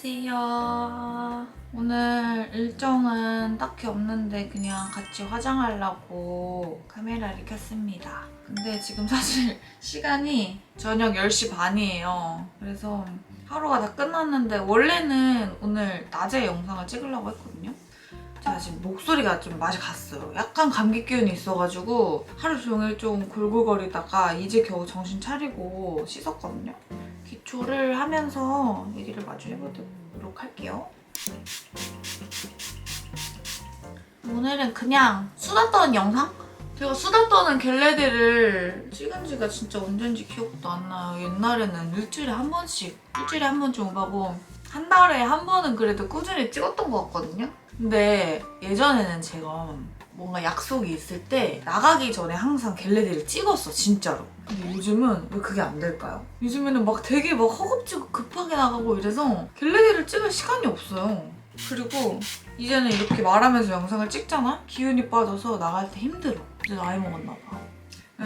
안녕하세요. 오늘 일정은 딱히 없는데 그냥 같이 화장하려고 카메라를 켰습니다. 근데 지금 사실 시간이 저녁 10시 반이에요. 그래서 하루가 다 끝났는데 원래는 오늘 낮에 영상을 찍으려고 했거든요. 제가 지금 목소리가 좀 맛이 갔어요. 약간 감기 기운이 있어가지고 하루 종일 좀 골골거리다가 이제 겨우 정신 차리고 씻었거든요. 기초를 하면서 얘기를 마주 해보도록 할게요. 오늘은 그냥 수다 떠는 영상? 제가 수다 떠는 겟레디를 찍은 지가 진짜 언젠지 기억도 안 나요. 옛날에는 일주일에 한 번쯤 오바고 한 달에 한 번은 그래도 꾸준히 찍었던 것 같거든요. 근데 예전에는 제가 뭔가 약속이 있을 때 나가기 전에 항상 겟레디를 찍었어, 진짜로. 근데 요즘은 왜 그게 안 될까요? 요즘에는 막 되게 막 허겁지겁 급하게 나가고 이래서 겟레디를 찍을 시간이 없어요. 그리고 이제는 이렇게 말하면서 영상을 찍잖아? 기운이 빠져서 나갈 때 힘들어. 이제 나이 먹었나 봐.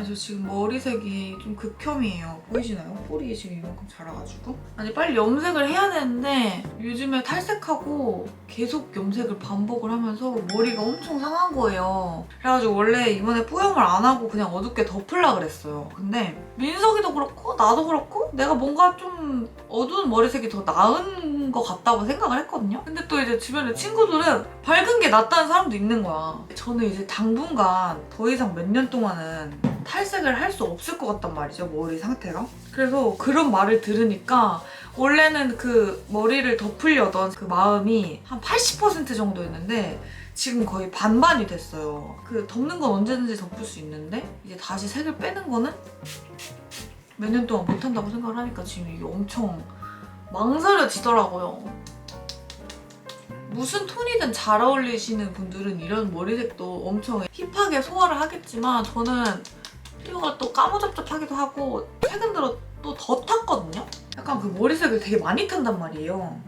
저 지금 머리색이 좀 극혐이에요. 보이시나요? 뿔이 지금 이만큼 자라가지고. 아니 빨리 염색을 해야 되는데 요즘에 탈색하고 계속 염색을 반복을 하면서 머리가 엄청 상한 거예요. 그래가지고 원래 이번에 뿌염을 안 하고 그냥 어둡게 덮으려고 그랬어요. 근데 민석이도 그렇고 나도 그렇고 내가 뭔가 좀 어두운 머리색이 더 나은 것 같다고 생각을 했거든요. 근데 또 이제 주변에 친구들은 밝은 게 낫다는 사람도 있는 거야. 저는 이제 당분간 더 이상 몇 년 동안은 탈색을 할 수 없을 것 같단 말이죠, 머리 상태가. 그래서 그런 말을 들으니까 원래는 그 머리를 덮으려던 그 마음이 한 80% 정도였는데 지금 거의 반반이 됐어요. 그 덮는 건 언제든지 덮을 수 있는데 이제 다시 색을 빼는 거는 몇 년 동안 못한다고 생각을 하니까 지금 이게 엄청 망설여지더라고요. 무슨 톤이든 잘 어울리시는 분들은 이런 머리색도 엄청 힙하게 소화를 하겠지만 저는 피부가 또 까무잡잡하기도 하고 최근 들어 또 더 탔거든요? 약간 그 머리색을 되게 많이 탄단 말이에요.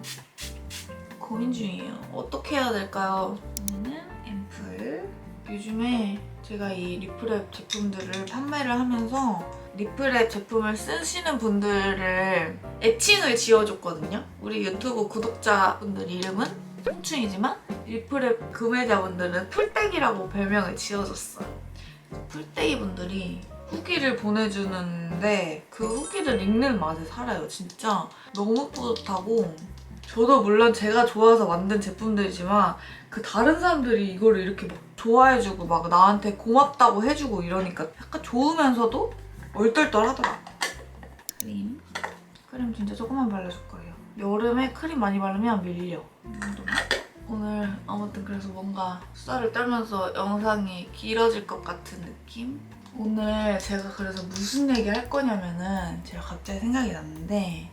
고민 중이에요. 어떻게 해야 될까요? 오늘은 앰플. 요즘에 제가 이 리프랩 제품들을 판매를 하면서 리프랩 제품을 쓰시는 분들을 애칭을 지어줬거든요? 우리 유튜브 구독자분들 이름은 송충이지만 리프랩 구매자분들은 풀떼기라고 별명을 지어줬어요. 풀떼기 분들이 후기를 보내주는데 그 후기를 읽는 맛에 살아요. 진짜 너무 뿌듯하고 저도 물론 제가 좋아서 만든 제품들이지만 그 다른 사람들이 이거를 이렇게 막 좋아해주고 막 나한테 고맙다고 해주고 이러니까 약간 좋으면서도 얼떨떨하더라. 크림 진짜 조금만 발라줄 거예요. 여름에 크림 많이 바르면 밀려. 오늘 아무튼 그래서 뭔가 수다를 떨면서 영상이 길어질 것 같은 느낌? 오늘 제가 그래서 무슨 얘기 할 거냐면은 제가 갑자기 생각이 났는데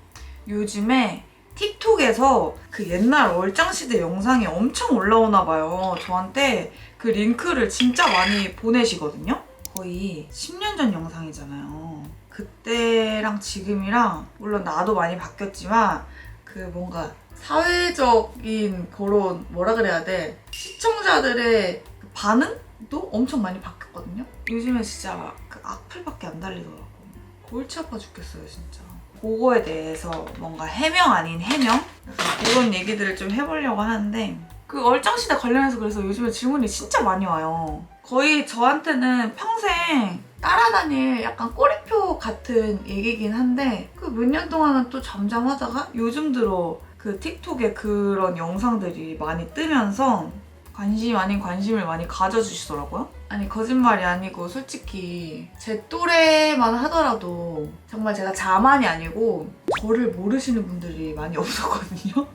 요즘에 틱톡에서 그 옛날 얼짱시대 영상이 엄청 올라오나 봐요. 저한테 그 링크를 진짜 많이 보내시거든요? 거의 10년 전 영상이잖아요. 그때랑 지금이랑 물론 나도 많이 바뀌었지만 그 뭔가 사회적인 그런 뭐라 그래야 돼? 시청자들의 그 반응도 엄청 많이 바뀌었거든요? 요즘에 진짜 그 악플밖에 안 달리더라고. 골치 아파 죽겠어요, 진짜. 그거에 대해서 뭔가 해명 아닌 해명? 약간 그런 얘기들을 좀 해보려고 하는데 그 얼짱시대 관련해서 그래서 요즘에 질문이 진짜 많이 와요. 거의 저한테는 평생 따라다닐 약간 꼬리표 같은 얘기긴 한데 그 몇 년 동안은 또 잠잠하다가 요즘 들어 그 틱톡에 그런 영상들이 많이 뜨면서 관심 아닌 관심을 많이 가져주시더라고요. 아니 거짓말이 아니고 솔직히 제 또래만 하더라도 정말 제가 자만이 아니고 저를 모르시는 분들이 많이 없었거든요.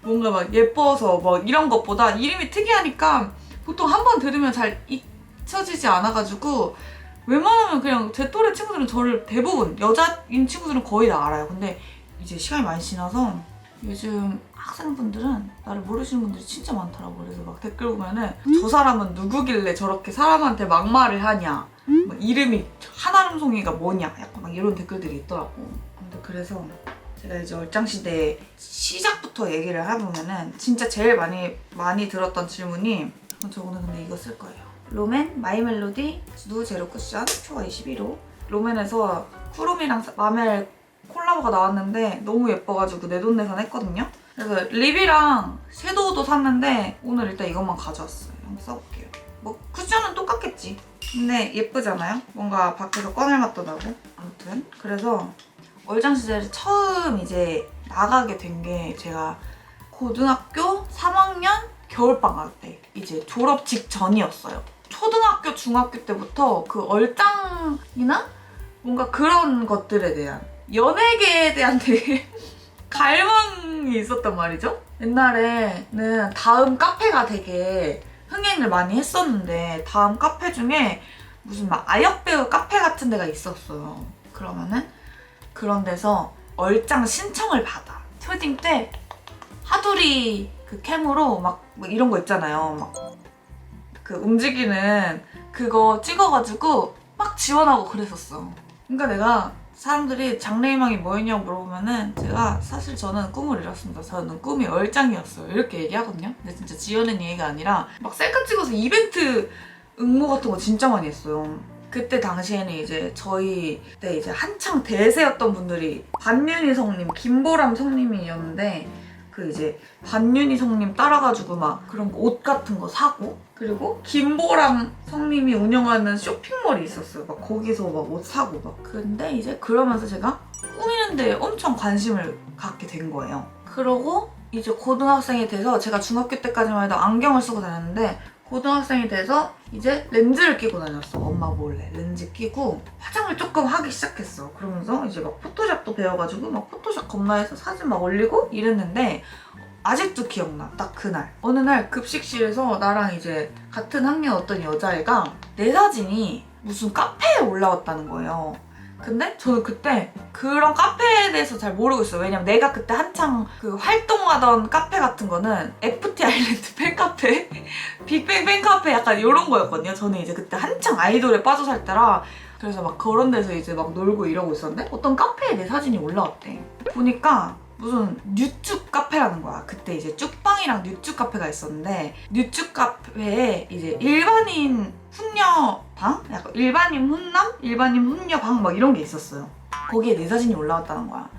뭔가 막 예뻐서 막 이런 것보다 이름이 특이하니까 보통 한 번 들으면 잘 잊혀지지 않아가지고 웬만하면 그냥 제 또래 친구들은 저를 대부분 여자인 친구들은 거의 다 알아요. 근데 이제 시간이 많이 지나서 요즘 학생분들은 나를 모르시는 분들이 진짜 많더라고. 그래서 막 댓글 보면은 저 사람은 누구길래 저렇게 사람한테 막말을 하냐, 막 이름이 한아름송이가 뭐냐, 약간 막 이런 댓글들이 있더라고. 근데 그래서 제가 이제 얼짱시대 시작부터 얘기를 해보면은 진짜 제일 많이 들었던 질문이 저거는 근데 이거 쓸 거예요. 롬앤 마이멜로디 누 제로 쿠션 초과 21호. 롬앤에서 쿠롬이랑 마멜 콜라보가 나왔는데 너무 예뻐가지고 내돈내산 했거든요. 그래서 립이랑 섀도우도 샀는데 오늘 일단 이것만 가져왔어요. 한번 써볼게요. 뭐 쿠션은 똑같겠지. 근데 예쁘잖아요? 뭔가 밖에서 꺼낼 맛도 나고. 아무튼 그래서 얼짱 시절에 처음 이제 나가게 된 게 제가 고등학교 3학년 겨울방학 때 이제 졸업 직전이었어요. 초등학교, 중학교 때부터 그 얼짱이나 뭔가 그런 것들에 대한 연예계에 대한 되게 갈망이 있었단 말이죠. 옛날에는 다음 카페가 되게 흥행을 많이 했었는데 다음 카페 중에 무슨 막 아역배우 카페 같은 데가 있었어요. 그러면은 그런 데서 얼짱 신청을 받아. 초딩 때 하두리 그 캠으로 막 이런 거 있잖아요. 막 그 움직이는 그거 찍어가지고 막 지원하고 그랬었어. 그러니까 내가 사람들이 장래희망이 뭐였냐고 물어보면은 제가 사실 저는 꿈을 이뤘습니다. 저는 꿈이 얼짱이었어요. 이렇게 얘기하거든요. 근데 진짜 지어낸 얘기가 아니라 막 셀카 찍어서 이벤트 응모 같은 거 진짜 많이 했어요. 그때 당시에는 이제 저희 때 이제 한창 대세였던 분들이 반윤희 성님, 김보람 성님이었는데 그 이제 반윤희 성님 따라가지고 막 그런 옷 같은 거 사고 그리고 김보람 성님이 운영하는 쇼핑몰이 있었어요. 막 거기서 막 옷 사고 막. 근데 이제 그러면서 제가 꾸미는데 엄청 관심을 갖게 된 거예요. 그러고 이제 고등학생이 돼서 제가 중학교 때까지만 해도 안경을 쓰고 다녔는데 고등학생이 돼서 이제 렌즈를 끼고 다녔어. 엄마 몰래 렌즈 끼고 화장을 조금 하기 시작했어. 그러면서 이제 막 포토샵도 배워가지고 막 포토샵 겁나 해서 사진 막 올리고 이랬는데 아직도 기억나. 딱 그날 어느 날 급식실에서 나랑 이제 같은 학년 어떤 여자애가 내 사진이 무슨 카페에 올라왔다는 거예요. 근데 저는 그때 그런 카페에 대해서 잘 모르고 있어요. 왜냐면 내가 그때 한창 그 활동하던 카페 같은 거는 FT 아일랜드 팬카페, 빅뱅 팬카페 약간 이런 거였거든요. 저는 이제 그때 한창 아이돌에 빠져 살 때라 그래서 막 그런 데서 이제 막 놀고 이러고 있었는데 어떤 카페에 내 사진이 올라왔대. 보니까 무슨 뉴쭉 카페라는 거야. 그때 이제 쭉방이랑 뉴쭉 카페가 있었는데 뉴쭉 카페에 이제 일반인 훈녀방? 약간 일반인 훈남? 일반인 훈녀방 막 이런 게 있었어요. 거기에 내 사진이 올라왔다는 거야.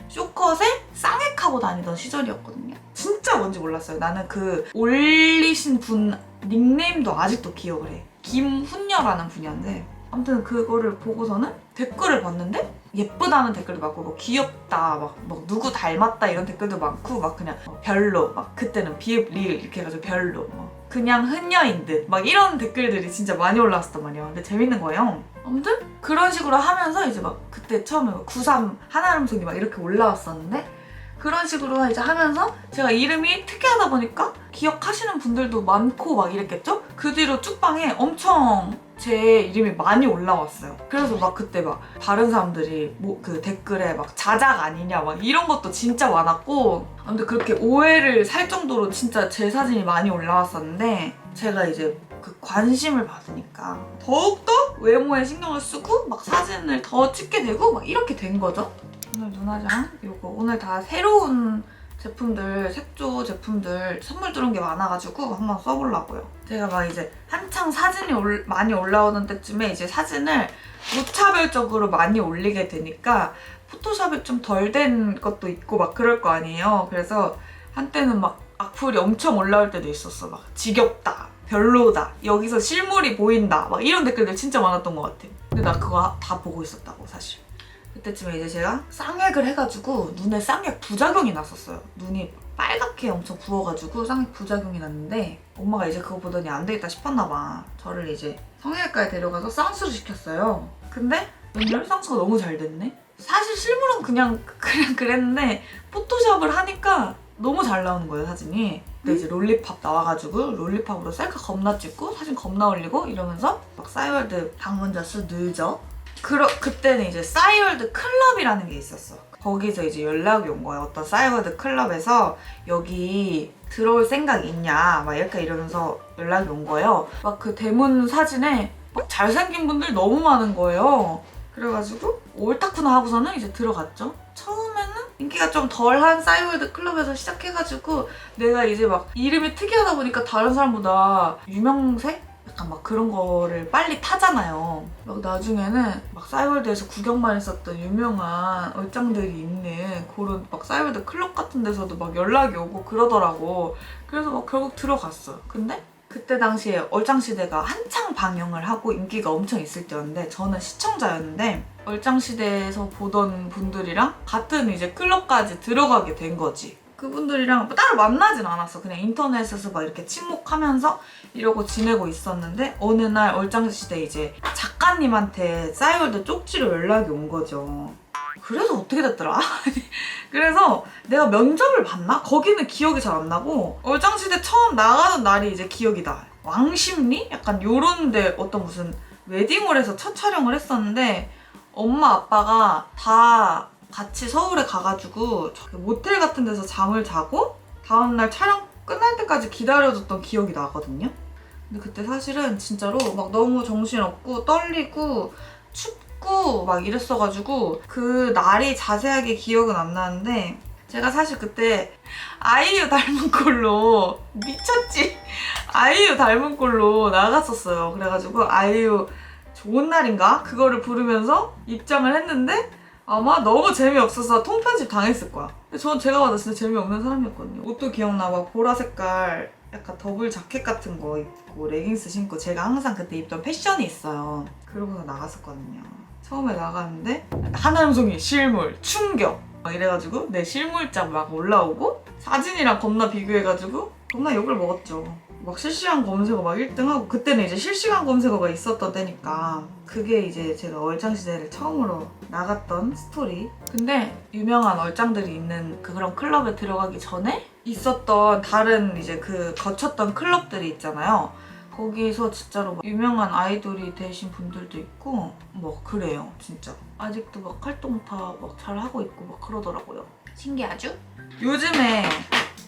쇼컷에 쌍액하고 다니던 시절이었거든요. 진짜 뭔지 몰랐어요. 나는 그 올리신 분 닉네임도 아직도 기억을 해. 김훈녀라는 분이었는데 아무튼 그거를 보고서는 댓글을 봤는데 예쁘다는 댓글도 많고 뭐 귀엽다 막 누구 닮았다 이런 댓글도 많고 막 그냥 별로 막 그때는 비읍 리을 이렇게 해가지고 별로 그냥 흔녀인 듯 막 이런 댓글들이 진짜 많이 올라왔었단 말이에요. 근데 재밌는 거예요. 아무튼 그런 식으로 하면서 이제 막 그때 처음에 93 한아름 소리 막 이렇게 올라왔었는데 그런 식으로 이제 하면서 제가 이름이 특이하다 보니까 기억하시는 분들도 많고 막 이랬겠죠? 그 뒤로 쭉방에 엄청 제 이름이 많이 올라왔어요. 그래서 막 그때 막 다른 사람들이 뭐 그 댓글에 막 자작 아니냐 막 이런 것도 진짜 많았고 아무튼 그렇게 오해를 살 정도로 진짜 제 사진이 많이 올라왔었는데 제가 이제 그 관심을 받으니까 더욱더 외모에 신경을 쓰고 막 사진을 더 찍게 되고 막 이렇게 된 거죠. 오늘 눈화장 이거 오늘 다 새로운 제품들, 색조 제품들 선물 들어온 게 많아가지고 한번 써보려고요. 제가 막 이제 한창 사진이 많이 올라오는 때쯤에 이제 사진을 무차별적으로 많이 올리게 되니까 포토샵이 좀 덜 된 것도 있고 막 그럴 거 아니에요. 그래서 한때는 막 악플이 엄청 올라올 때도 있었어. 막 지겹다, 별로다, 여기서 실물이 보인다 막 이런 댓글들 진짜 많았던 것 같아. 근데 나 그거 다 보고 있었다고 사실. 그때쯤에 이제 제가 쌍액을 해가지고 눈에 쌍액 부작용이 났었어요. 눈이 빨갛게 엄청 부어가지고 쌍액 부작용이 났는데 엄마가 이제 그거 보더니 안 되겠다 싶었나 봐. 저를 이제 성형외과에 데려가서 쌍수를 시켰어요. 근데 웬열 쌍수가 너무 잘 됐네? 사실 실물은 그냥 그랬는데 포토샵을 하니까 너무 잘 나오는 거예요, 사진이. 근데 이제 롤리팝 나와가지고 롤리팝으로 셀카 겁나 찍고 사진 겁나 올리고 이러면서 막 싸이월드 방문자 수 늘죠? 그때는 이제 싸이월드 클럽이라는 게 있었어. 거기서 이제 연락이 온 거예요. 어떤 싸이월드 클럽에서 여기 들어올 생각 있냐 막 이렇게 이러면서 연락이 온 거예요. 막 그 대문 사진에 막 잘생긴 분들 너무 많은 거예요. 그래가지고 옳다구나 하고서는 이제 들어갔죠. 처음에는 인기가 좀 덜한 싸이월드 클럽에서 시작해가지고 내가 이제 막 이름이 특이하다 보니까 다른 사람보다 유명세? 약간 막 그런 거를 빨리 타잖아요. 막 나중에는 막 싸이월드에서 구경만 했었던 유명한 얼짱들이 있는 그런 막 싸이월드 클럽 같은 데서도 막 연락이 오고 그러더라고. 그래서 막 결국 들어갔어요. 근데 그때 당시에 얼짱시대가 한창 방영을 하고 인기가 엄청 있을 때였는데 저는 시청자였는데 얼짱시대에서 보던 분들이랑 같은 이제 클럽까지 들어가게 된 거지. 그분들이랑 따로 만나진 않았어. 그냥 인터넷에서 막 이렇게 친목하면서 이러고 지내고 있었는데 어느 날 얼짱시대 이제 작가님한테 싸이월드 쪽지로 연락이 온 거죠. 그래서 어떻게 됐더라? 그래서 내가 면접을 봤나? 거기는 기억이 잘 안 나고 얼짱시대 처음 나가는 날이 이제 기억이 나. 왕십리? 약간 요런 데 어떤 무슨 웨딩홀에서 첫 촬영을 했었는데 엄마 아빠가 다 같이 서울에 가가지고 모텔 같은 데서 잠을 자고 다음날 촬영 끝날 때까지 기다려줬던 기억이 나거든요. 근데 그때 사실은 진짜로 막 너무 정신없고 떨리고 춥고 막 이랬어가지고 그 날이 자세하게 기억은 안 나는데 제가 사실 그때 아이유 닮은 꼴로 미쳤지? 아이유 닮은 꼴로 나갔었어요. 그래가지고 아이유 좋은 날인가? 그거를 부르면서 입장을 했는데 아마 너무 재미없어서 통편집 당했을 거야. 근데 제가 봐도 진짜 재미없는 사람이었거든요. 옷도 기억나. 막 보라 색깔 약간 더블 자켓 같은 거 입고 레깅스 신고 제가 항상 그때 입던 패션이 있어요. 그러고서 나갔었거든요. 처음에 나갔는데 하나음송이 실물, 충격 막 이래가지고 내 실물장 막 올라오고 사진이랑 겁나 비교해가지고 겁나 욕을 먹었죠. 막 실시간 검색어 막 1등하고 그때는 이제 실시간 검색어가 있었던 때니까 그게 이제 제가 얼짱시대를 처음으로 나갔던 스토리. 근데 유명한 얼짱들이 있는 그런 클럽에 들어가기 전에 있었던 다른 이제 그 거쳤던 클럽들이 있잖아요. 거기서 진짜로 막 유명한 아이돌이 되신 분들도 있고 뭐 그래요. 진짜 아직도 막 활동 다 막 잘하고 있고 막 그러더라고요. 신기하죠? 요즘에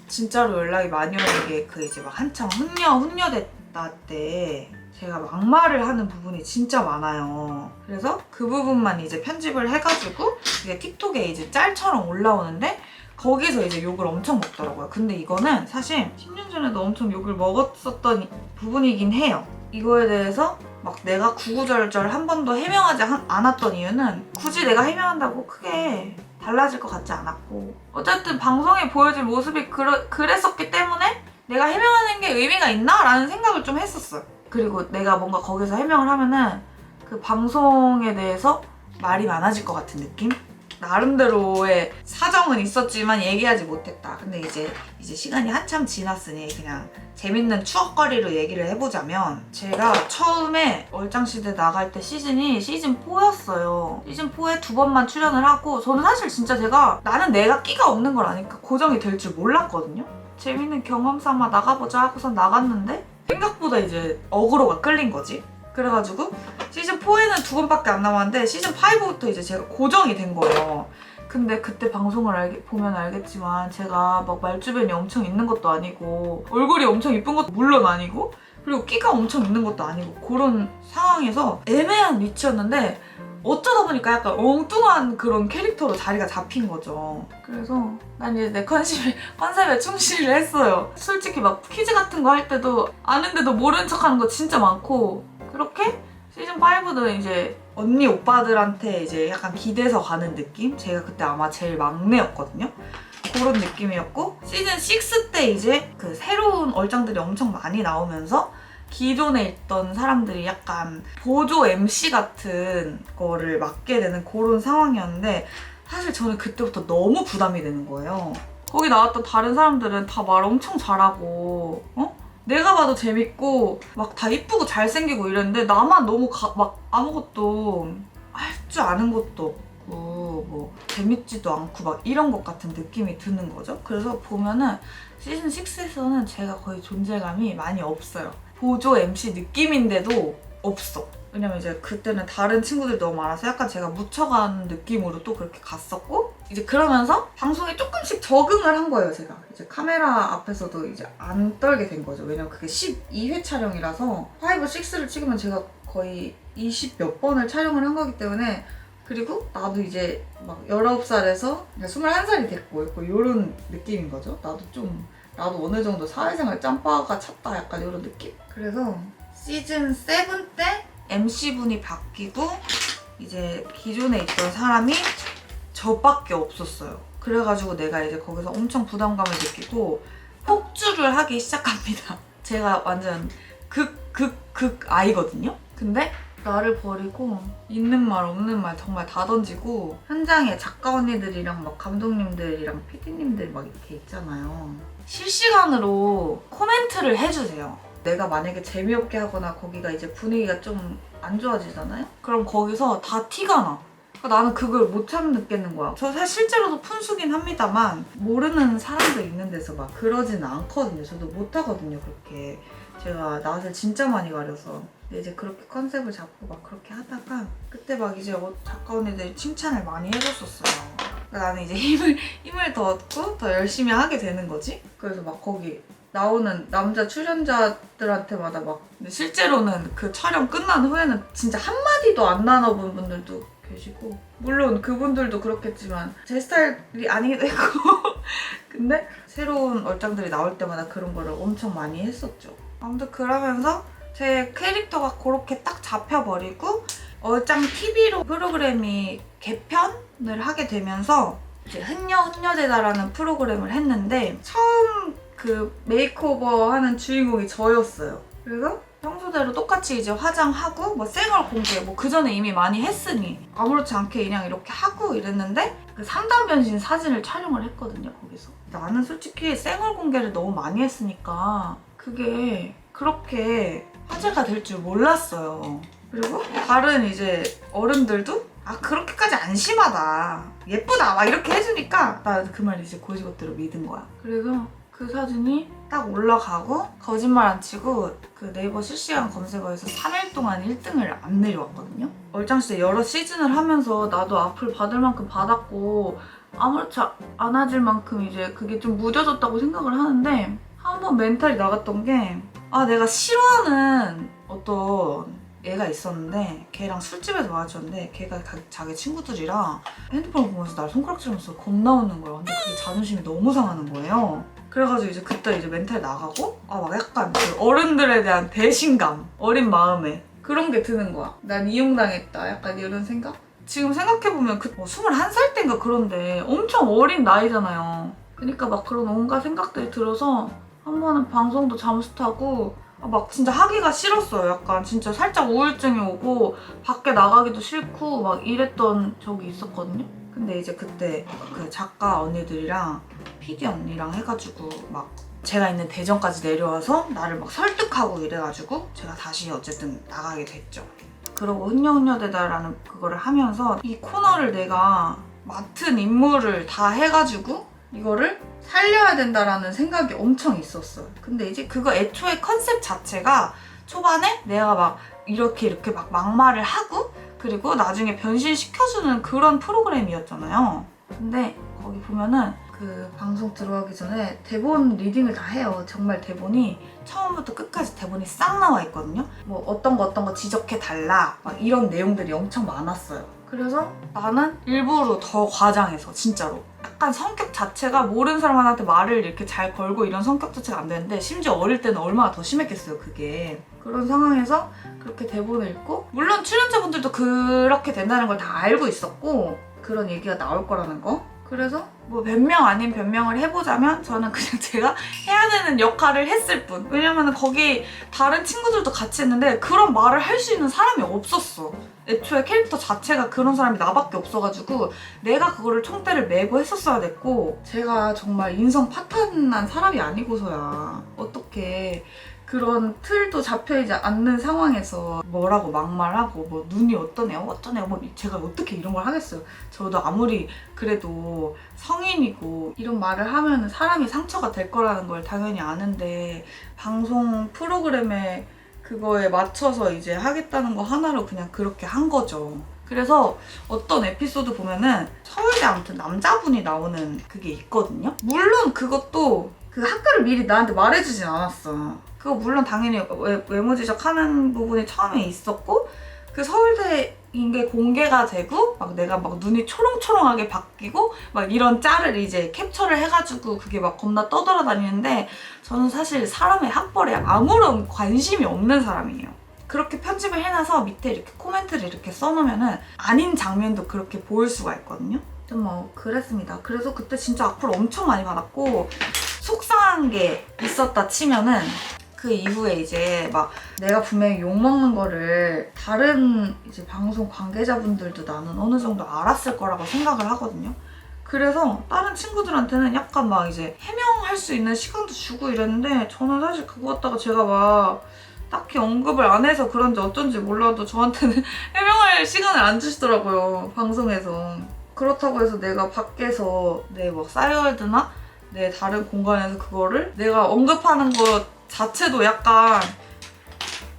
진짜로 연락이 많이 오는 게 그 이제 막 한창 훈녀됐다 때 제가 막말을 하는 부분이 진짜 많아요. 그래서 그 부분만 이제 편집을 해가지고 이게 틱톡에 이제 짤처럼 올라오는데 거기서 이제 욕을 엄청 먹더라고요. 근데 이거는 사실 10년 전에도 엄청 욕을 먹었었던 부분이긴 해요. 이거에 대해서 막 내가 구구절절 한 번도 해명하지 않았던 이유는 굳이 내가 해명한다고 크게 달라질 것 같지 않았고 어쨌든 방송에 보여줄 모습이 그랬었기 때문에 내가 해명하는 게 의미가 있나? 라는 생각을 좀 했었어요. 그리고 내가 뭔가 거기서 해명을 하면은 그 방송에 대해서 말이 많아질 것 같은 느낌? 나름대로의 사정은 있었지만 얘기하지 못했다. 근데 이제 시간이 한참 지났으니 그냥 재밌는 추억거리로 얘기를 해보자면 제가 처음에 얼짱시대 나갈 때 시즌이 시즌 4였어요. 시즌 4에 2번만 출연을 하고 저는 사실 진짜 나는 내가 끼가 없는 걸 아니까 고정이 될 줄 몰랐거든요. 재밌는 경험 삼아 나가보자 하고서 나갔는데 생각보다 이제 어그로가 끌린 거지. 그래가지고 시즌 4에는 2번밖에 안 남았는데 시즌 5부터 이제 제가 고정이 된 거예요. 근데 그때 방송을 보면 알겠지만 제가 막 말주변이 엄청 있는 것도 아니고 얼굴이 엄청 이쁜 것도 물론 아니고 그리고 끼가 엄청 있는 것도 아니고 그런 상황에서 애매한 위치였는데 어쩌다 보니까 약간 엉뚱한 그런 캐릭터로 자리가 잡힌 거죠. 그래서 난 이제 내 컨셉에 충실을 했어요. 솔직히 막 퀴즈 같은 거 할 때도 아는데도 모르는 척하는 거 진짜 많고 그렇게 시즌 5는 이제 언니 오빠들한테 이제 약간 기대서 가는 느낌? 제가 그때 아마 제일 막내였거든요. 그런 느낌이었고 시즌 6 때 이제 그 새로운 얼짱들이 엄청 많이 나오면서 기존에 있던 사람들이 약간 보조 MC 같은 거를 맡게 되는 그런 상황이었는데 사실 저는 그때부터 너무 부담이 되는 거예요. 거기 나왔던 다른 사람들은 다 말 엄청 잘하고 내가 봐도 재밌고 막 다 이쁘고 잘생기고 이랬는데 나만 너무 막 아무것도 할 줄 아는 것도 없고 뭐 재밌지도 않고 막 이런 것 같은 느낌이 드는 거죠. 그래서 보면은 시즌 6에서는 제가 거의 존재감이 많이 없어요. 보조 MC 느낌인데도 없어. 왜냐면 이제 그때는 다른 친구들이 너무 많아서 약간 제가 묻혀가는 느낌으로 또 그렇게 갔었고 이제 그러면서 방송에 조금씩 적응을 한 거예요. 제가 이제 카메라 앞에서도 이제 안 떨게 된 거죠. 왜냐면 그게 12회 촬영이라서 5, 6를 찍으면 제가 거의 20 몇 번을 촬영을 한 거기 때문에 그리고 나도 이제 막 19살에서 21살이 됐고 이런 느낌인 거죠. 나도 어느 정도 사회생활 짬바가 찼다 약간 이런 느낌? 그래서 시즌 7 때 MC분이 바뀌고 이제 기존에 있던 사람이 저밖에 없었어요. 그래가지고 내가 이제 거기서 엄청 부담감을 느끼고 폭주를 하기 시작합니다. 제가 완전 극 아이거든요? 근데 나를 버리고 있는 말 없는 말 정말 다 던지고 현장에 작가 언니들이랑 막 감독님들이랑 PD님들 막 이렇게 있잖아요. 실시간으로 코멘트를 해주세요. 내가 만약에 재미없게 하거나 거기가 이제 분위기가 좀 안 좋아지잖아요? 그럼 거기서 다 티가 나. 그러니까 나는 그걸 못 참겠는 거야. 저 사실 실제로도 푼수긴 합니다만 모르는 사람도 있는 데서 막 그러지는 않거든요. 저도 못 하거든요, 그렇게. 제가 낯을 진짜 많이 가려서. 근데 이제 그렇게 컨셉을 잡고 막 그렇게 하다가 그때 막 이제 작가 언니들이 칭찬을 많이 해줬었어요. 그러니까 나는 이제 힘을 더 얻고 더 열심히 하게 되는 거지. 그래서 막 거기 나오는 남자 출연자들한테마다 막 실제로는 그 촬영 끝난 후에는 진짜 한마디도 안 나눠본 분들도 계시고 물론 그분들도 그렇겠지만 제 스타일이 아니기도 했고 근데 새로운 얼짱들이 나올 때마다 그런 거를 엄청 많이 했었죠. 아무튼 그러면서 제 캐릭터가 그렇게 딱 잡혀버리고 얼짱 TV로 프로그램이 개편을 하게 되면서 이제 흔녀대다라는 프로그램을 했는데 처음 그 메이크오버 하는 주인공이 저였어요. 그래서 평소대로 똑같이 이제 화장하고 뭐 생얼 공개 뭐 그전에 이미 많이 했으니 아무렇지 않게 그냥 이렇게 하고 이랬는데 그 3단 변신 사진을 촬영을 했거든요, 거기서. 나는 솔직히 생얼 공개를 너무 많이 했으니까 그게 그렇게 화제가 될 줄 몰랐어요. 그리고 다른 이제 어른들도 아 그렇게까지 안 심하다, 예쁘다 막 이렇게 해주니까 나 그 말 이제 고지것대로 믿은 거야. 그래서 그 사진이 딱 올라가고 거짓말 안 치고 그 네이버 실시간 검색어에서 3일 동안 1등을 안 내려왔거든요. 얼짱시대 여러 시즌을 하면서 나도 악플 받을 만큼 받았고 아무렇지 않아질 만큼 이제 그게 좀 무뎌졌다고 생각을 하는데 한 번 멘탈이 나갔던 게 아 내가 싫어하는 어떤 애가 있었는데 걔랑 술집에서 마주쳤는데 걔가 자기 친구들이랑 핸드폰을 보면서 날 손가락질하면서 겁나 웃는 거야. 근데 그게 자존심이 너무 상하는 거예요. 그래가지고 이제 그때 이제 멘탈 나가고 아 막 약간 그 어른들에 대한 배신감, 어린 마음에 그런 게 드는 거야. 난 이용당했다 약간 이런 생각? 지금 생각해보면 그 21살 땐가 그런데 엄청 어린 나이잖아요. 그러니까 막 그런 온갖 생각들이 들어서 한 번은 방송도 잠수 타고 막 진짜 하기가 싫었어요. 약간 진짜 살짝 우울증이 오고 밖에 나가기도 싫고 막 이랬던 적이 있었거든요. 근데 이제 그때 그 작가 언니들이랑 PD 언니랑 해가지고 막 제가 있는 대전까지 내려와서 나를 막 설득하고 이래가지고 제가 다시 어쨌든 나가게 됐죠. 그러고 흔녀흔녀대다라는 그거를 하면서 이 코너를 내가 맡은 임무를 다 해가지고 이거를 살려야 된다라는 생각이 엄청 있었어요. 근데 이제 그거 애초에 컨셉 자체가 초반에 내가 막 이렇게 막 막말을 하고 그리고 나중에 변신시켜주는 그런 프로그램이었잖아요. 근데 거기 보면은 그 방송 들어가기 전에 대본 리딩을 다 해요. 정말 대본이 처음부터 끝까지 대본이 싹 나와 있거든요. 뭐 어떤 거 지적해달라 막 이런 내용들이 엄청 많았어요. 그래서 나는 일부러 더 과장해서 진짜로 약간 성격 자체가 모르는 사람한테 말을 이렇게 잘 걸고 이런 성격 자체가 안 되는데 심지어 어릴 때는 얼마나 더 심했겠어요 그게. 그런 상황에서 그렇게 대본을 읽고 물론 출연자분들도 그렇게 된다는 걸 다 알고 있었고 그런 얘기가 나올 거라는 거. 그래서 뭐 변명 아닌 변명을 해보자면 저는 그냥 제가 해야 되는 역할을 했을 뿐. 왜냐면 거기 다른 친구들도 같이 했는데 그런 말을 할 수 있는 사람이 없었어. 애초에 캐릭터 자체가 그런 사람이 나밖에 없어가지고 내가 그거를 총대를 메고 했었어야 됐고 제가 정말 인성 파탄난 사람이 아니고서야 어떻게 그런 틀도 잡혀있지 않는 상황에서 뭐라고 막말하고 뭐 눈이 어떠네요 뭐 제가 어떻게 이런 걸 하겠어요. 저도 아무리 그래도 성인이고 이런 말을 하면 사람이 상처가 될 거라는 걸 당연히 아는데 방송 프로그램에 그거에 맞춰서 이제 하겠다는 거 하나로 그냥 그렇게 한 거죠. 그래서 어떤 에피소드 보면은 서울대 아무튼 남자분이 나오는 그게 있거든요. 물론 그것도 그 학교를 미리 나한테 말해주진 않았어. 그거 물론 당연히 외모 지적하는 부분이 처음에 있었고 그 서울대 게 공개가 되고 막 내가 막 눈이 초롱초롱하게 바뀌고 막 이런 짤을 이제 캡처를 해가지고 그게 막 겁나 떠돌아다니는데 저는 사실 사람의 학벌에 아무런 관심이 없는 사람이에요. 그렇게 편집을 해놔서 밑에 이렇게 코멘트를 이렇게 써놓으면은 아닌 장면도 그렇게 보일 수가 있거든요. 좀 뭐 그랬습니다. 그래서 그때 진짜 악플 엄청 많이 받았고 속상한 게 있었다 치면은 그 이후에 이제 막 내가 분명히 욕먹는 거를 다른 이제 방송 관계자분들도 나는 어느 정도 알았을 거라고 생각을 하거든요. 그래서 다른 친구들한테는 약간 막 이제 해명할 수 있는 시간도 주고 이랬는데 저는 사실 그거 갖다가 제가 막 딱히 언급을 안 해서 그런지 어쩐지 몰라도 저한테는 해명할 시간을 안 주시더라고요, 방송에서. 그렇다고 해서 내가 밖에서 내 뭐 싸이월드나 내 다른 공간에서 그거를 내가 언급하는 것 자체도 약간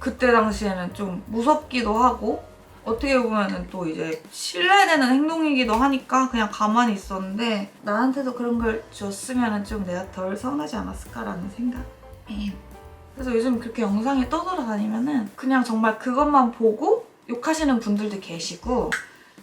그때 당시에는 좀 무섭기도 하고 어떻게 보면은 또 이제 신뢰되는 행동이기도 하니까 그냥 가만히 있었는데 나한테도 그런 걸 줬으면 좀 내가 덜 서운하지 않았을까라는 생각. 그래서 요즘 그렇게 영상이 떠돌아다니면은 그냥 정말 그것만 보고 욕하시는 분들도 계시고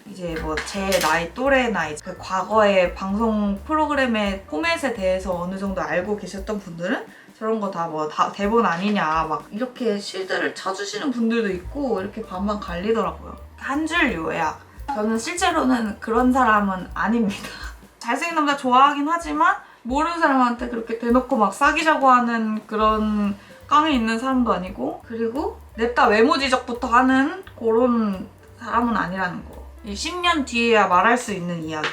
이제 뭐 제 나이 또래 나이 그 과거의 방송 프로그램의 포맷에 대해서 어느 정도 알고 계셨던 분들은 저런 거 다 뭐 다 대본 아니냐 막 이렇게 실드를 쳐주시는 분들도 있고 이렇게 반반 갈리더라고요. 한 줄 요약. 저는 실제로는 그런 사람은 아닙니다. 잘생긴 남자 좋아하긴 하지만 모르는 사람한테 그렇게 대놓고 막 사귀자고 하는 그런 깡에 있는 사람도 아니고 그리고 냅다 외모 지적부터 하는 그런 사람은 아니라는 거. 10년 뒤에야 말할 수 있는 이야기.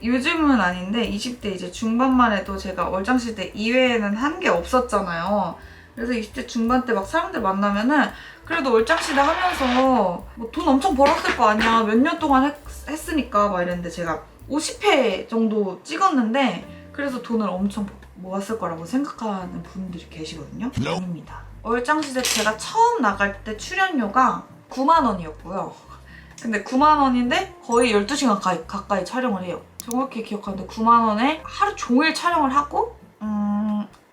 요즘은 아닌데 20대 이제 중반만 해도 제가 얼짱시대 이외에는 한 게 없었잖아요. 그래서 20대 중반 때 막 사람들 만나면은 그래도 얼짱시대 하면서 뭐 돈 엄청 벌었을 거 아니야. 몇 년 동안 했으니까 막 이랬는데 제가 50회 정도 찍었는데 그래서 돈을 엄청 모았을 거라고 생각하는 분들이 계시거든요. 아닙니다. 얼짱시대 제가 처음 나갈 때 출연료가 9만 원이었고요. 근데 9만 원인데 거의 12시간 가까이 촬영을 해요. 정확히 기억하는데 9만 원에 하루 종일 촬영을 하고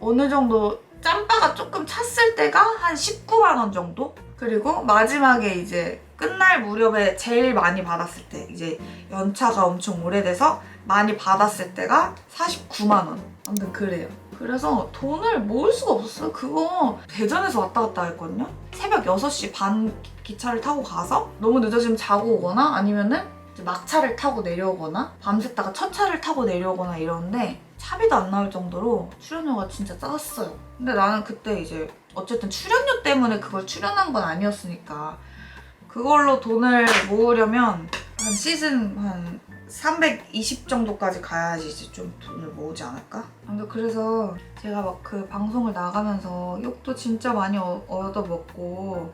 어느 정도 짬바가 조금 찼을 때가 한 19만 원 정도? 그리고 마지막에 이제 끝날 무렵에 제일 많이 받았을 때 이제 연차가 엄청 오래돼서 많이 받았을 때가 49만 원. 아무튼 그래요. 그래서 돈을 모을 수가 없었어요. 그거 대전에서 왔다 갔다 했거든요. 새벽 6시 반 기차를 타고 가서 너무 늦어지면 자고 오거나 아니면은 이제 막차를 타고 내려오거나 밤새다가 첫 차를 타고 내려오거나 이러는데 차비도 안 나올 정도로 출연료가 진짜 작았어요. 근데 나는 그때 이제 어쨌든 출연료 때문에 그걸 출연한 건 아니었으니까 그걸로 돈을 모으려면 한 시즌 한 320 정도까지 가야지 이제 좀 돈을 모으지 않을까? 근데 그래서 제가 막 그 방송을 나가면서 욕도 진짜 많이 얻어먹고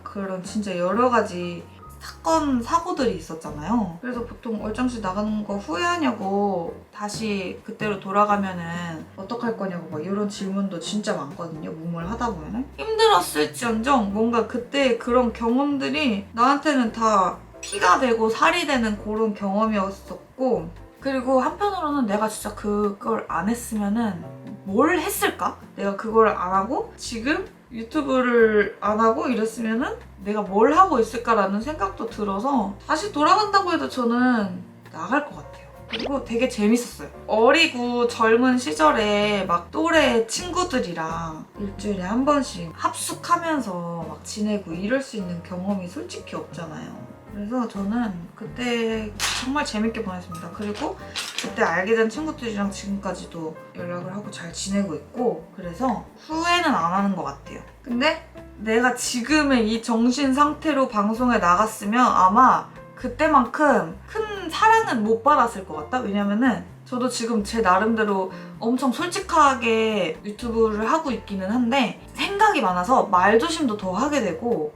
그런 진짜 여러 가지 사건, 사고들이 있었잖아요. 그래서 보통 얼짱시 나가는 거 후회하냐고 다시 그때로 돌아가면은 어떡할 거냐고 막 이런 질문도 진짜 많거든요. 몸을 하다 보면은. 힘들었을지언정 뭔가 그때 그런 경험들이 나한테는 다 피가 되고 살이 되는 그런 경험이었었고 그리고 한편으로는 내가 진짜 그걸 안 했으면은 뭘 했을까? 내가 그걸 안 하고 지금 유튜브를 안 하고 이랬으면은 내가 뭘 하고 있을까라는 생각도 들어서 다시 돌아간다고 해도 저는 나갈 것 같아요. 그리고 되게 재밌었어요. 어리고 젊은 시절에 막 또래 친구들이랑 일주일에 한 번씩 합숙하면서 막 지내고 이럴 수 있는 경험이 솔직히 없잖아요. 그래서 저는 그때 정말 재밌게 보냈습니다. 그리고 그때 알게 된 친구들이랑 지금까지도 연락을 하고 잘 지내고 있고 그래서 후회는 안 하는 것 같아요. 근데 내가 지금의 이 정신 상태로 방송에 나갔으면 아마 그때만큼 큰 사랑은 못 받았을 것 같다? 왜냐면은 저도 지금 제 나름대로 엄청 솔직하게 유튜브를 하고 있기는 한데 생각이 많아서 말조심도 더 하게 되고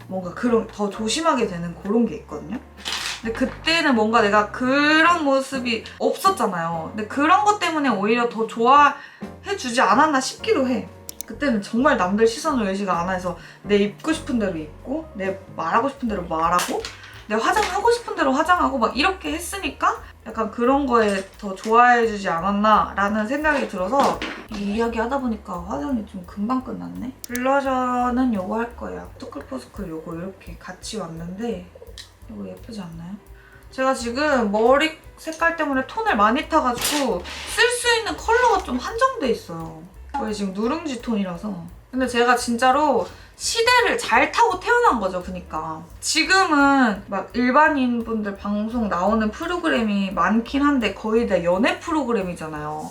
뭔가 그런 더 조심하게 되는 그런 게 있거든요. 근데 그때는 뭔가 내가 그런 모습이 없었잖아요. 근데 그런 것 때문에 오히려 더 좋아해주지 않았나 싶기도 해. 그때는 정말 남들 시선을 의식 안 해서 내 입고 싶은 대로 입고 내 말하고 싶은 대로 말하고 내 화장하고 싶은 대로 화장하고 막 이렇게 했으니까 약간 그런 거에 더 좋아해주지 않았나 라는 생각이 들어서 이 이야기 하다 보니까 화장이 좀 금방 끝났네. 블러셔는 요거 할 거예요. 투클포스클 요거 이렇게 같이 왔는데 이거 예쁘지 않나요? 제가 지금 머리 색깔 때문에 톤을 많이 타가지고 쓸 수 있는 컬러가 좀 한정돼 있어요. 거의 지금 누룽지 톤이라서. 근데 제가 진짜로 시대를 잘 타고 태어난 거죠, 그니까. 지금은 막 일반인 분들 방송 나오는 프로그램이 많긴 한데 거의 다 연애 프로그램이잖아요.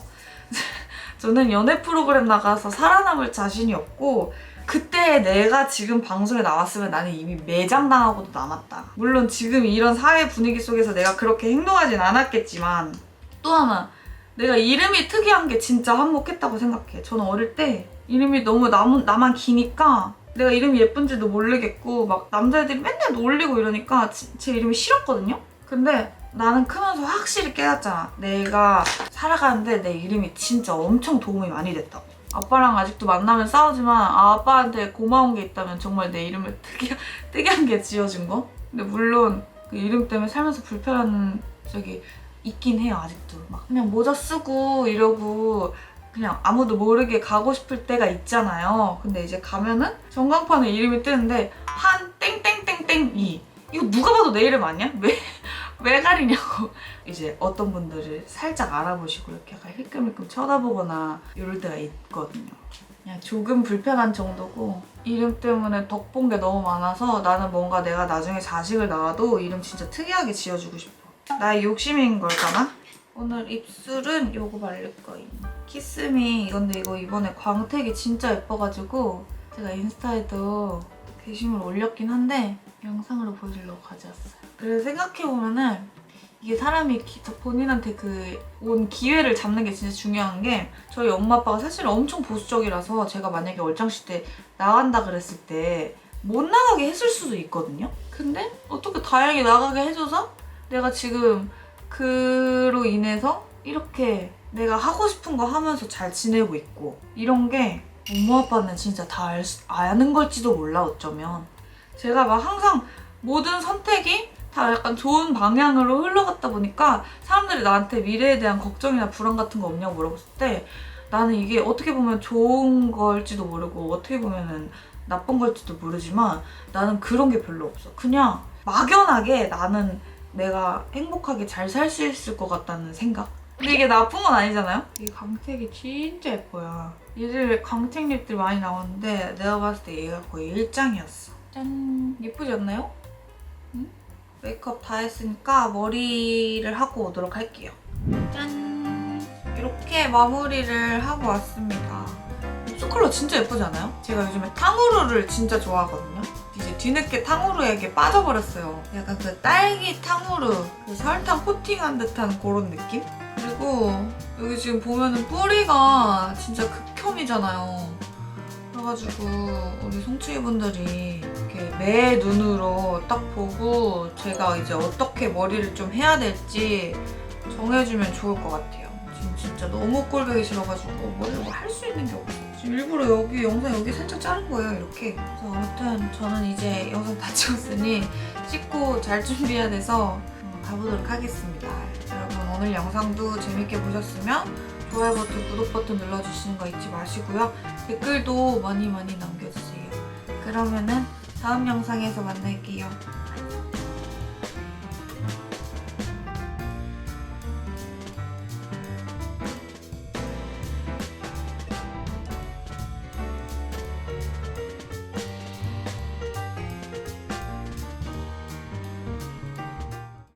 저는 연애 프로그램 나가서 살아남을 자신이 없고 그때 내가 지금 방송에 나왔으면 나는 이미 매장당하고도 남았다. 물론 지금 이런 사회 분위기 속에서 내가 그렇게 행동하진 않았겠지만 또 하나 내가 이름이 특이한 게 진짜 한몫했다고 생각해. 저는 어릴 때 이름이 너무 나만 기니까 내가 이름이 예쁜지도 모르겠고 막 남자애들이 맨날 놀리고 이러니까 제 이름이 싫었거든요? 근데 나는 크면서 확실히 깨닫잖아. 내가 살아가는데 내 이름이 진짜 엄청 도움이 많이 됐다고. 아빠랑 아직도 만나면 싸우지만 아빠한테 고마운 게 있다면 정말 내 이름을 특이한 게 지어준 거? 근데 물론 그 이름 때문에 살면서 불편한 적이 있긴 해요, 아직도. 막 그냥 모자 쓰고 이러고 그냥 아무도 모르게 가고 싶을 때가 있잖아요. 근데 이제 가면은 전광판에 이름이 뜨는데 한 땡땡땡땡이 이거 누가 봐도 내 이름 아니야? 왜 가리냐고. 이제 어떤 분들을 살짝 알아보시고 이렇게 약간 힐끔힐끔 쳐다보거나 이럴 때가 있거든요. 그냥 조금 불편한 정도고 이름 때문에 덕본 게 너무 많아서 나는 뭔가 내가 나중에 자식을 낳아도 이름 진짜 특이하게 지어주고 싶어. 나의 욕심인 걸까나? 오늘 입술은 요거 바를 거임. 키스미 이건데 이거 이번에 광택이 진짜 예뻐가지고 제가 인스타에도 게시물 올렸긴 한데 영상으로 보여주려고 가져왔어요. 그래서 생각해보면은 이게 사람이 본인한테 온 기회를 잡는 게 진짜 중요한 게 저희 엄마 아빠가 사실 엄청 보수적이라서 제가 만약에 얼짱시 때 나간다 그랬을 때 못 나가게 했을 수도 있거든요? 근데 어떻게 다행히 나가게 해줘서 내가 지금 그로 인해서 이렇게 내가 하고 싶은 거 하면서 잘 지내고 있고 이런 게 엄마 아빠는 진짜 다 아는 걸지도 몰라 어쩌면. 제가 막 항상 모든 선택이 다 약간 좋은 방향으로 흘러갔다 보니까 사람들이 나한테 미래에 대한 걱정이나 불안 같은 거 없냐고 물어봤을 때 나는 이게 어떻게 보면 좋은 걸지도 모르고 어떻게 보면은 나쁜 걸지도 모르지만 나는 그런 게 별로 없어. 그냥 막연하게 나는 내가 행복하게 잘 살 수 있을 것 같다는 생각? 근데 이게 나쁜 건 아니잖아요? 이 광택이 진짜 예뻐요. 요즘에 광택 립들 많이 나오는데 내가 봤을 때 얘가 거의 일장이었어. 짠! 예쁘지 않나요? 응? 메이크업 다 했으니까 머리를 하고 오도록 할게요. 짠! 이렇게 마무리를 하고 왔습니다. 입술 컬러 진짜 예쁘지 않아요? 제가 요즘에 탕후루를 진짜 좋아하거든요. 이제 뒤늦게 탕후루에게 빠져버렸어요. 약간 그 딸기 탕후루, 그 설탕 코팅한 듯한 그런 느낌? 그리고 여기 지금 보면은 뿌리가 진짜 극혐이잖아요. 그래가지고 우리 송충이 분들이 이렇게 매 눈으로 딱 보고 제가 이제 어떻게 머리를 좀 해야 될지 정해주면 좋을 것 같아요. 지금 진짜 너무 꼴보기 싫어가지고 머리를 할 수 있는 게 없어. 지금 일부러 여기 영상 여기 살짝 자른 거예요, 이렇게. 그래서 아무튼 저는 이제 영상 다 찍었으니 씻고 잘 준비해야 돼서 가보도록 하겠습니다. 여러분 오늘 영상도 재밌게 보셨으면 좋아요 버튼, 구독 버튼 눌러주시는 거 잊지 마시고요. 댓글도 많이 남겨주세요. 그러면은 다음 영상에서 만날게요.